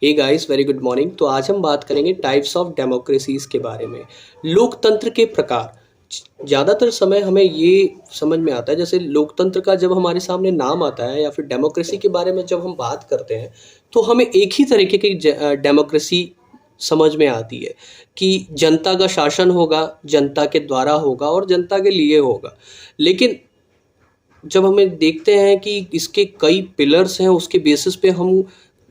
हे guys, very good morning. तो आज हम बात करेंगे टाइप्स ऑफ डेमोक्रेसीज के बारे में। लोकतंत्र के प्रकार। ज़्यादातर समय हमें ये समझ में आता है, जैसे लोकतंत्र का जब हमारे सामने नाम आता है या फिर डेमोक्रेसी के बारे में जब हम बात करते हैं, तो हमें एक ही तरीके की डेमोक्रेसी समझ में आती है कि जनता का शासन होगा, जनता के द्वारा होगा और जनता के लिए होगा। लेकिन जब हमें देखते हैं कि इसके कई पिलर्स हैं, उसके बेसिस पे हम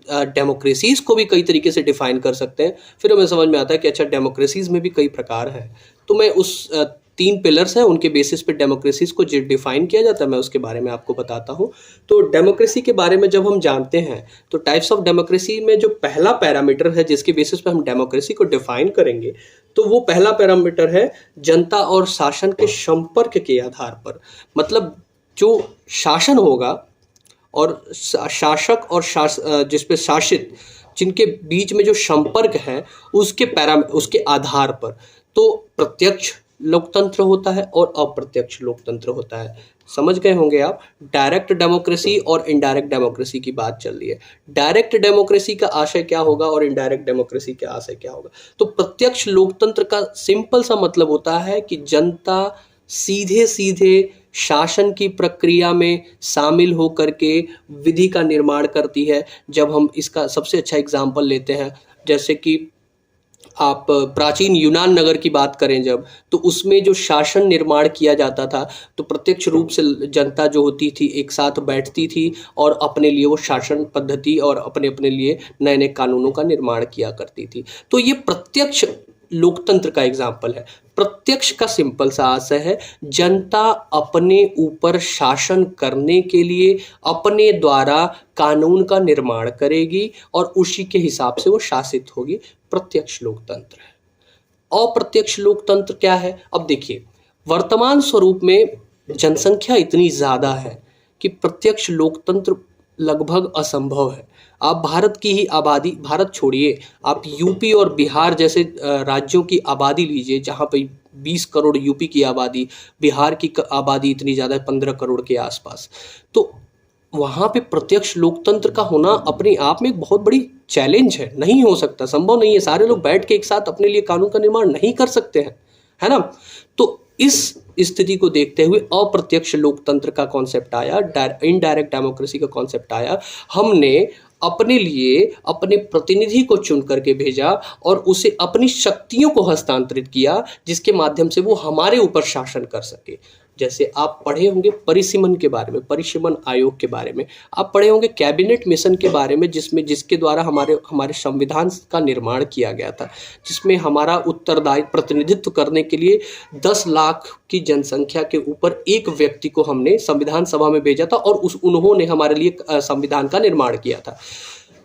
डेमोक्रेसीज़ को भी कई तरीके से डिफ़ाइन कर सकते हैं। फिर हमें समझ में आता है कि अच्छा, डेमोक्रेसीज़ में भी कई प्रकार हैं। तो मैं उस 3 पिलर्स हैं, उनके बेसिस पे डेमोक्रेसीज़ को जो डिफ़ाइन किया जाता है, मैं उसके बारे में आपको बताता हूँ। तो डेमोक्रेसी के बारे में जब हम जानते हैं, तो टाइप्स ऑफ डेमोक्रेसी में जो पहला पैरामीटर है जिसके बेसिस पे हम डेमोक्रेसी को डिफ़ाइन करेंगे, तो वो पहला पैरामीटर है जनता और शासन के संपर्क के आधार पर। मतलब जो शासन होगा और शासक और जिस पे शासित, जिनके बीच में जो संपर्क है, उसके आधार पर तो प्रत्यक्ष लोकतंत्र होता है और अप्रत्यक्ष लोकतंत्र होता है। समझ गए होंगे आप। डायरेक्ट डेमोक्रेसी और इनडायरेक्ट डेमोक्रेसी की बात चल रही है। डायरेक्ट डेमोक्रेसी का आशय क्या होगा और इनडायरेक्ट डेमोक्रेसी का आशय क्या होगा? तो प्रत्यक्ष लोकतंत्र का सिंपल सा मतलब होता है कि जनता सीधे सीधे शासन की प्रक्रिया में शामिल होकर के विधि का निर्माण करती है। जब हम इसका सबसे अच्छा एग्जाम्पल लेते हैं, जैसे कि आप प्राचीन यूनान नगर की बात करें जब, तो उसमें जो शासन निर्माण किया जाता था, तो प्रत्यक्ष रूप से जनता जो होती थी एक साथ बैठती थी और अपने लिए वो शासन पद्धति और अपने अपने लिए नए नए कानूनों का निर्माण किया करती थी। तो ये प्रत्यक्ष लोकतंत्र का एग्जाम्पल है। प्रत्यक्ष का सिंपल सा आशय है, जनता अपने ऊपर शासन करने के लिए अपने द्वारा कानून का निर्माण करेगी और उसी के हिसाब से वो शासित होगी। प्रत्यक्ष लोकतंत्र है। अप्रत्यक्ष लोकतंत्र क्या है? अब देखिए, वर्तमान स्वरूप में जनसंख्या इतनी ज़्यादा है कि प्रत्यक्ष लोकतंत्र लगभग असंभव है। आप भारत की ही आबादी, भारत छोड़िए, आप यूपी और बिहार जैसे राज्यों की आबादी लीजिए, जहाँ पे 20 करोड़ यूपी की आबादी, बिहार की आबादी इतनी ज़्यादा है 15 करोड़ के आसपास। तो वहाँ पे प्रत्यक्ष लोकतंत्र का होना अपने आप में एक बहुत बड़ी चैलेंज है। नहीं हो सकता, संभव नहीं है। सारे लोग बैठ के एक साथ अपने लिए कानून का निर्माण नहीं कर सकते हैं, है ना? तो इस स्थिति को देखते हुए अप्रत्यक्ष लोकतंत्र का कॉन्सेप्ट आया, इनडायरेक्ट डेमोक्रेसी का कॉन्सेप्ट आया। हमने अपने लिए अपने प्रतिनिधि को चुन करके भेजा और उसे अपनी शक्तियों को हस्तांतरित किया, जिसके माध्यम से वो हमारे ऊपर शासन कर सके। जैसे आप पढ़े होंगे परिसीमन के बारे में, परिसीमन आयोग के बारे में, आप पढ़े होंगे कैबिनेट मिशन के बारे में, जिसके द्वारा हमारे संविधान का निर्माण किया गया था, जिसमें हमारा उत्तरदायित्व प्रतिनिधित्व करने के लिए 10 लाख की जनसंख्या के ऊपर एक व्यक्ति को हमने संविधान सभा में भेजा था और उन्होंने हमारे लिए संविधान का निर्माण किया था।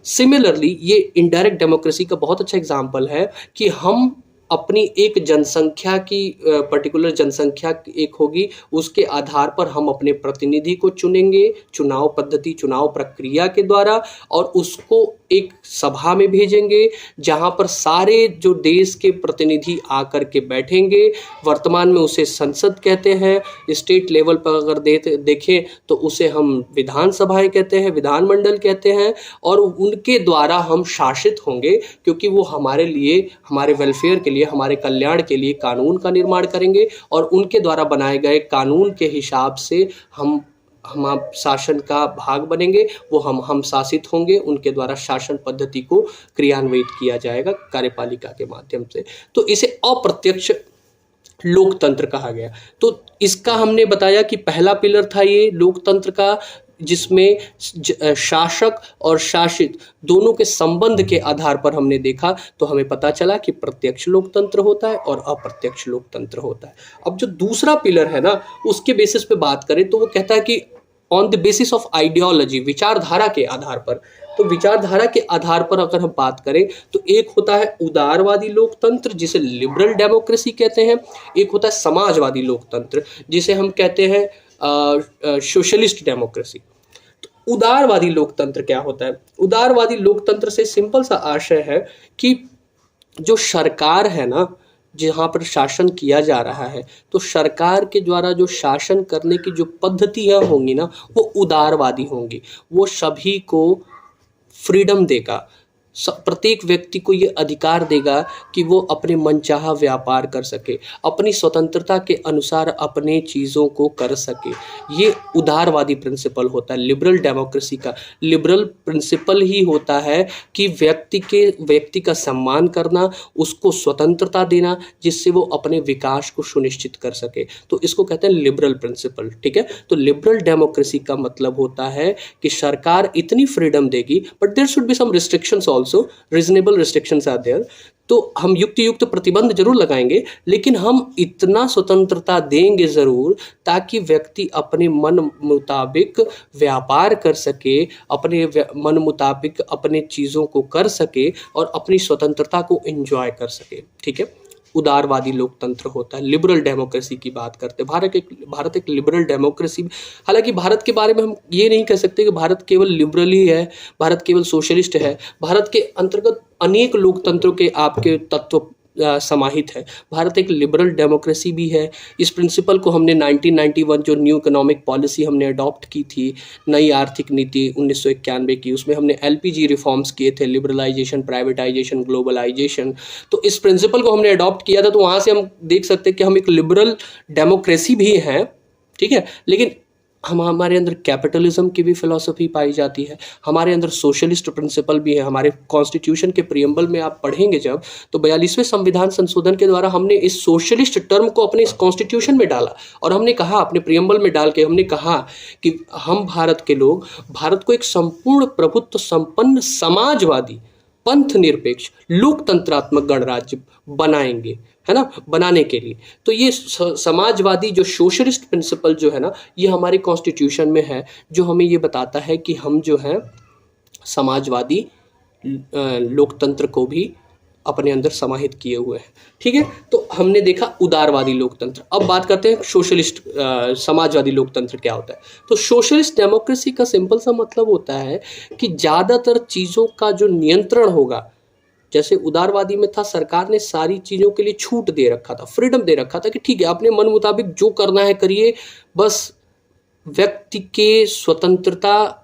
सिमिलरली ये इनडायरेक्ट डेमोक्रेसी का बहुत अच्छा एग्जाम्पल है कि हम अपनी एक जनसंख्या की पर्टिकुलर जनसंख्या एक होगी, उसके आधार पर हम अपने प्रतिनिधि को चुनेंगे चुनाव पद्धति, चुनाव प्रक्रिया के द्वारा, और उसको एक सभा में भेजेंगे जहां पर सारे जो देश के प्रतिनिधि आकर के बैठेंगे। वर्तमान में उसे संसद कहते हैं। स्टेट लेवल पर अगर देखें तो उसे हम विधानसभाएं कहते हैं, विधानमंडल कहते हैं, और उनके द्वारा हम शासित होंगे, क्योंकि वो हमारे लिए, हमारे वेलफेयर के लिए, हमारे कल्याण के लिए कानून का निर्माण करेंगे और उनके द्वारा बनाए गए कानून के हिसाब से हम शासन का भाग बनेंगे। वो हम शासित होंगे, उनके द्वारा शासन पद्धति को क्रियान्वित किया जाएगा कार्यपालिका के माध्यम से। तो इसे अप्रत्यक्ष लोकतंत्र कहा गया। तो इसका हमने बताया कि पहला पिलर था ये लोकतंत्र का, जिसमें शासक और शासित दोनों के संबंध के आधार पर हमने देखा, तो हमें पता चला कि प्रत्यक्ष लोकतंत्र होता है और अप्रत्यक्ष लोकतंत्र होता है। अब जो दूसरा पिलर है ना, उसके बेसिस पे बात करें तो वो कहता है कि on the basis of ideology, विचारधारा के आधार पर। तो विचारधारा के आधार पर अगर हम बात करें तो एक होता है उदारवादी लोकतंत्र, जिसे लिबरल डेमोक्रेसी कहते हैं। एक होता है समाजवादी लोकतंत्र, जिसे हम कहते हैं सोशलिस्ट डेमोक्रेसी। तो उदारवादी लोकतंत्र क्या होता है? उदारवादी लोकतंत्र से सिंपल सा आशय है कि जो सरकार है ना, जहाँ पर शासन किया जा रहा है, तो सरकार के द्वारा जो शासन करने की जो पद्धतियाँ होंगी ना, वो उदारवादी होंगी। वो सभी को फ्रीडम देगा, प्रत्येक व्यक्ति को ये अधिकार देगा कि वो अपने मनचाहा व्यापार कर सके, अपनी स्वतंत्रता के अनुसार अपने चीज़ों को कर सके। ये उदारवादी प्रिंसिपल होता है लिबरल डेमोक्रेसी का। लिबरल प्रिंसिपल ही होता है कि व्यक्ति का सम्मान करना, उसको स्वतंत्रता देना, जिससे वो अपने विकास को सुनिश्चित कर सके। तो इसको कहते हैं लिबरल प्रिंसिपल, ठीक है। तो लिबरल डेमोक्रेसी का मतलब होता है कि सरकार इतनी फ्रीडम देगी, but there should be some restrictions also, reasonable restrictions are there. तो हम युक्त प्रतिबंध जरूर लगाएंगे, लेकिन हम इतना स्वतंत्रता देंगे जरूर ताकि व्यक्ति अपने मन मुताबिक व्यापार कर सके, अपने मन मुताबिक अपने चीज़ों को कर सके और अपनी स्वतंत्रता को एंजॉय कर सके, ठीक है। उदारवादी लोकतंत्र होता है। लिबरल डेमोक्रेसी की बात करते हैं, भारत एक लिबरल डेमोक्रेसी। हालांकि भारत के बारे में हम ये नहीं कह सकते कि भारत केवल लिबरल ही है, भारत केवल सोशलिस्ट है। भारत के अंतर्गत अनेक लोकतंत्रों के आपके तत्व समाहित है। भारत एक लिबरल डेमोक्रेसी भी है। इस प्रिंसिपल को हमने 1991 जो न्यू इकोनॉमिक पॉलिसी हमने अडॉप्ट की थी, नई आर्थिक नीति 1991 की, उसमें हमने एलपीजी रिफॉर्म्स किए थे, लिबरलाइजेशन, प्राइवेटाइजेशन, ग्लोबलाइजेशन। तो इस प्रिंसिपल को हमने अडॉप्ट किया था, तो वहाँ से हम देख सकते हैं कि हम एक लिबरल डेमोक्रेसी भी हैं, ठीक है। लेकिन हमारे अंदर कैपिटलिज्म की भी फिलॉसफी पाई जाती है, हमारे अंदर सोशलिस्ट प्रिंसिपल भी है। हमारे कॉन्स्टिट्यूशन के प्रियम्बल में आप पढ़ेंगे जब, तो 42वें संविधान संशोधन के द्वारा हमने इस सोशलिस्ट टर्म को अपने इस कॉन्स्टिट्यूशन में डाला और हमने कहा, अपने प्रियम्बल में डाल के हमने कहा कि हम भारत के लोग भारत को एक संपूर्ण प्रभुत्व संपन्न समाजवादी पंथ निरपेक्ष लोकतंत्रात्मक गणराज्य बनाएंगे, है ना, बनाने के लिए। तो ये समाजवादी जो सोशलिस्ट प्रिंसिपल जो है ना, ये हमारे कॉन्स्टिट्यूशन में है, जो हमें ये बताता है कि हम जो है समाजवादी लोकतंत्र को भी अपने अंदर समाहित किए हुए हैं, ठीक है। तो हमने देखा उदारवादी लोकतंत्र। अब बात करते हैं सोशलिस्ट समाजवादी लोकतंत्र क्या होता है। तो सोशलिस्ट डेमोक्रेसी का सिंपल सा मतलब होता है कि ज़्यादातर चीज़ों का जो नियंत्रण होगा, जैसे उदारवादी में था, सरकार ने सारी चीज़ों के लिए छूट दे रखा था, फ्रीडम दे रखा था कि ठीक है अपने मन मुताबिक जो करना है करिए, बस व्यक्ति के स्वतंत्रता,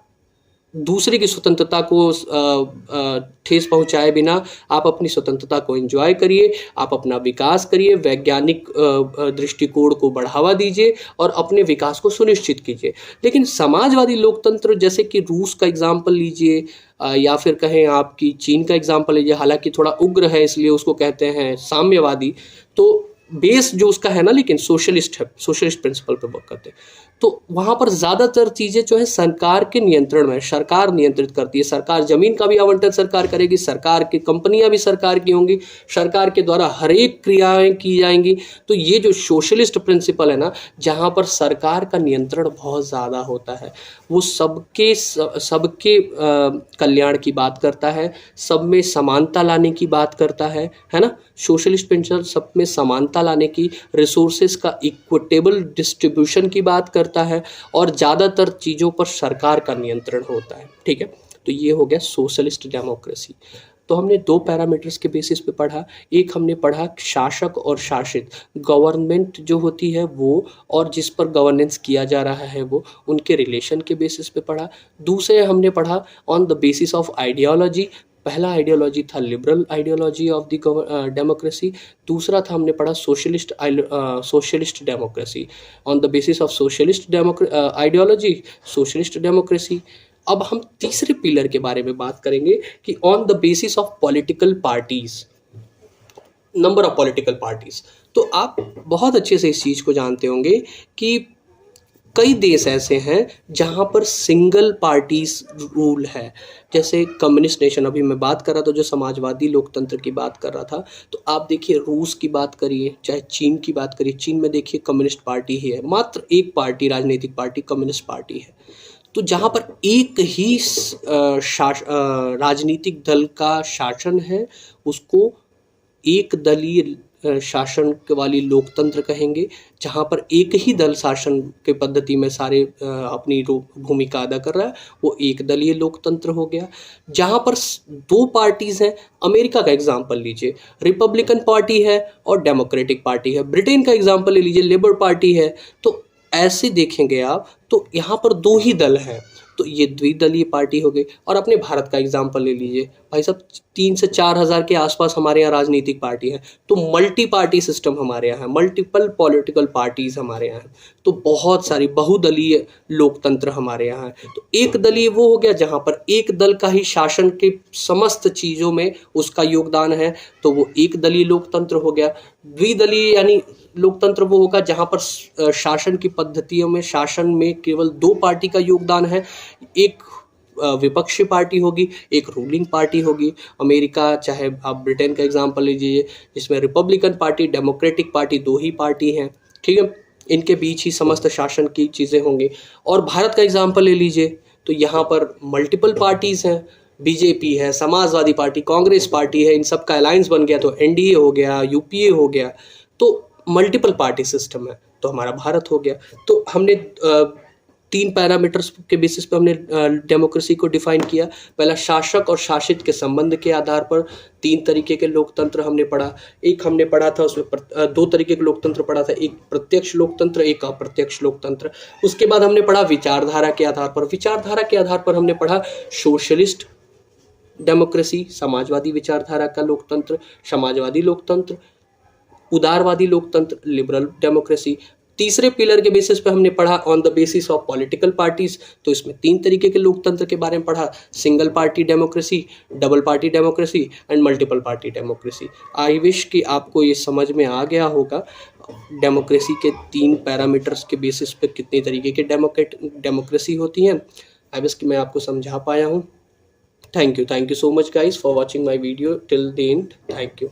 दूसरे की स्वतंत्रता को ठेस पहुंचाए बिना आप अपनी स्वतंत्रता को एंजॉय करिए, आप अपना विकास करिए, वैज्ञानिक दृष्टिकोण को बढ़ावा दीजिए और अपने विकास को सुनिश्चित कीजिए। लेकिन समाजवादी लोकतंत्र, जैसे कि रूस का एग्जाम्पल लीजिए या फिर कहें आपकी चीन का एग्जाम्पल लीजिए, हालांकि थोड़ा उग्र है इसलिए उसको कहते हैं साम्यवादी, तो बेस जो उसका है ना, लेकिन सोशलिस्ट है, सोशलिस्ट प्रिंसिपल पे वर्क करते हैं। तो वहाँ पर ज़्यादातर चीज़ें जो है सरकार के नियंत्रण में, सरकार नियंत्रित करती है। सरकार जमीन का भी आवंटन सरकार करेगी, सरकार की कंपनियां भी सरकार की होंगी, सरकार के द्वारा हर एक क्रियाएं की जाएंगी। तो ये जो सोशलिस्ट प्रिंसिपल है ना, जहाँ पर सरकार का नियंत्रण बहुत ज़्यादा होता है, वो सबके कल्याण की बात करता है, सब में समानता लाने की बात करता है ना। सोशलिस्ट प्रिंसिपल सब में समानता लाने की, रिसोर्सेज का इक्विटेबल डिस्ट्रीब्यूशन की बात करता है और ज़्यादातर चीज़ों पर सरकार का नियंत्रण होता है, ठीक है। तो ये हो गया सोशलिस्ट डेमोक्रेसी। तो हमने दो पैरामीटर्स के बेसिस पे पढ़ा। एक हमने पढ़ा शासक और शासित, गवर्नमेंट जो होती है वो और जिस पर गवर्नेंस किया जा रहा है वो, उनके रिलेशन के बेसिस पे पढ़ा। दूसरे हमने पढ़ा on the basis of ideology. पहला आइडियोलॉजी था liberal ideology of the democracy, दूसरा था हमने पढ़ा socialist democracy. On the basis of socialist ideology, socialist democracy. अब हम तीसरे पिलर के बारे में बात करेंगे कि on the basis of political parties, number of political parties. तो आप बहुत अच्छे से इस चीज़ को जानते होंगे कि कई देश ऐसे हैं जहां पर सिंगल पार्टीज रूल है, जैसे कम्युनिस्ट नेशन, अभी मैं बात कर रहा था जो समाजवादी लोकतंत्र की बात कर रहा था। तो आप देखिए रूस की बात करिए, चाहे चीन की बात करिए, चीन में देखिए कम्युनिस्ट पार्टी ही है, मात्र एक पार्टी, राजनीतिक पार्टी कम्युनिस्ट पार्टी है। तो जहाँ पर एक ही राजनीतिक दल का शासन है, उसको एक दलीय शासन वाली लोकतंत्र कहेंगे। जहाँ पर एक ही दल शासन के पद्धति में सारे अपनी भूमिका अदा कर रहा है, वो एक दलीय लोकतंत्र हो गया। जहाँ पर दो पार्टीज हैं, अमेरिका का एग्जाम्पल लीजिए, रिपब्लिकन पार्टी है और डेमोक्रेटिक पार्टी है। ब्रिटेन का एग्जाम्पल ले लीजिए, लेबर पार्टी है। तो ऐसे देखेंगे आप, तो यहाँ पर दो ही दल हैं, तो ये द्विदलीय पार्टी हो गई। और अपने भारत का एग्जाम्पल ले लीजिए भाई साहब, 3 से 4 हज़ार के आसपास हमारे यहाँ राजनीतिक पार्टी है। तो मल्टी पार्टी सिस्टम हमारे यहाँ है, मल्टीपल पॉलिटिकल पार्टीज हमारे यहाँ है। तो बहुत सारी बहुदलीय लोकतंत्र हमारे यहाँ है। तो एक दलीय वो हो गया जहाँ पर एक दल का ही शासन के समस्त चीज़ों में उसका योगदान है, तो वो एक दलीय लोकतंत्र हो गया। द्विदलीय यानी लोकतंत्र वो होगा जहाँ पर शासन की पद्धतियों में, शासन में केवल 2 पार्टी का योगदान है। एक विपक्षी पार्टी होगी, एक रूलिंग पार्टी होगी। अमेरिका चाहे आप ब्रिटेन का एग्जांपल लीजिए, जिसमें रिपब्लिकन पार्टी, डेमोक्रेटिक पार्टी 2 ही पार्टी हैं, ठीक है। इनके बीच ही समस्त शासन की चीज़ें होंगी। और भारत का एग्जांपल ले लीजिए तो यहाँ पर मल्टीपल पार्टीज़ हैं, बीजेपी है, समाजवादी पार्टी, कांग्रेस पार्टी है, इन सब का अलायंस बन गया तो एनडीए हो गया, यूपीए हो गया। तो मल्टीपल पार्टी सिस्टम है, तो हमारा भारत हो गया। तो हमने 3 पैरामीटर्स के बेसिस पे हमने डेमोक्रेसी को डिफाइन किया। पहला, शासक और शासित के संबंध के आधार पर 3 तरीके के लोकतंत्र हमने पढ़ा। एक हमने पढ़ा था उसमें 2 तरीके के लोकतंत्र पढ़ा था, एक प्रत्यक्ष लोकतंत्र, एक अप्रत्यक्ष लोकतंत्र। उसके बाद हमने पढ़ा विचारधारा के आधार पर। विचारधारा के आधार पर हमने पढ़ा सोशलिस्ट डेमोक्रेसी, समाजवादी विचारधारा का लोकतंत्र, समाजवादी लोकतंत्र, उदारवादी लोकतंत्र, लिबरल डेमोक्रेसी। तीसरे पिलर के बेसिस पे हमने पढ़ा on the basis of political parties. तो इसमें 3 तरीके के लोकतंत्र के बारे में पढ़ा, single party democracy, double party democracy and multiple party democracy. I wish कि आपको ये समझ में आ गया होगा डेमोक्रेसी के 3 पैरामीटर्स के बेसिस पे कितने तरीके के डेमोक्रेसी होती हैं। आई विश कि मैं आपको समझा पाया हूँ। Thank you so much guys for watching my video till the end. Thank you.